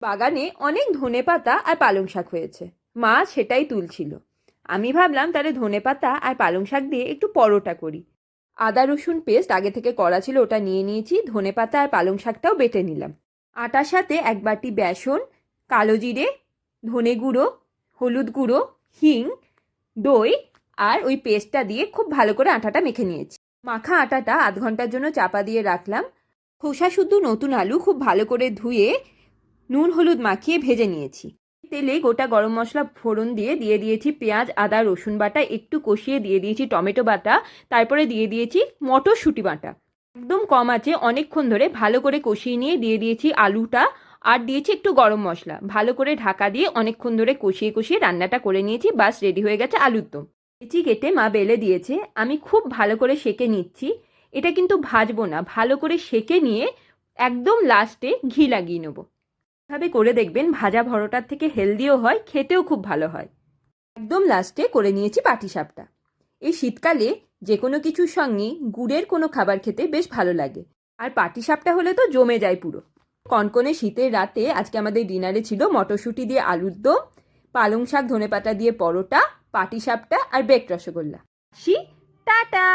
বাগানে অনেক ধনেপাতা আর পালং শাক হয়েছে। মা সেটাই তুলছিল। আমি ভাবলাম তাহলে ধনেপাতা আর পালং শাক দিয়ে একটু পরোটা করি। আদা রসুন পেস্ট আগে থেকে করা ছিল, ওটা নিয়ে নিয়েছি। ধনেপাতা আর পালং শাকটাও বেটে নিলাম। আটার সাথে 1 বাটি বেসন, কালো জিরে, ধনে গুঁড়ো, হলুদ গুঁড়ো, হিং, দই আর ওই পেস্টটা দিয়ে খুব ভালো করে আটাটা মেখে নিয়েছি। মাখা আটাটা আধ ঘন্টার জন্য চাপা দিয়ে রাখলাম। খোসা শুদ্ধ নতুন আলু খুব ভালো করে ধুয়ে নুন হলুদ মাখিয়ে ভেজে নিয়েছি। তেলে গোটা গরম মশলা ফোড়ন দিয়ে দিয়েছি পেঁয়াজ আদা রসুন বাটা, একটু কষিয়ে দিয়ে দিয়েছি টমেটো বাটা, তারপরে দিয়ে দিয়েছি মটরশুঁটি বাটা। একদম কম আছে অনেকক্ষণ ধরে ভালো করে কষিয়ে নিয়ে দিয়ে দিয়েছি আলুটা, আর দিয়েছি একটু গরম মশলা। ভালো করে ঢাকা দিয়ে অনেকক্ষণ ধরে কষিয়ে কষিয়ে রান্নাটা করে নিয়েছি। বাস রেডি হয়ে গেছে আলুর দম। লিচি কেটে মা বেলে দিয়েছে, আমি খুব ভালো করে সেঁকে নিচ্ছি। এটা কিন্তু ভাজবো না, ভালো করে সেঁকে নিয়ে একদম লাস্টে ঘি লাগিয়ে নেবো। এভাবে করে দেখবেন, ভাজা পরোটার থেকে হেলদিও হয়, খেতেও খুব ভালো হয়। একদম লাস্টে করে নিয়েছি পাটিসাপটা। এই শীতকালে যে কোনো কিছুর সঙ্গে গুড়ের কোনো খাবার খেতে বেশ ভালো লাগে, আর পাটিসাপটা হলে তো জমে যায় পুরো। কনকনে শীতের রাতে আজকে আমাদের ডিনারে ছিল মটরশুঁটি দিয়ে আলুর দম, পালং শাক ধনেপাতা দিয়ে পরোটা, পাটিসাপটা আর বেকড রসগোল্লা। টাটা।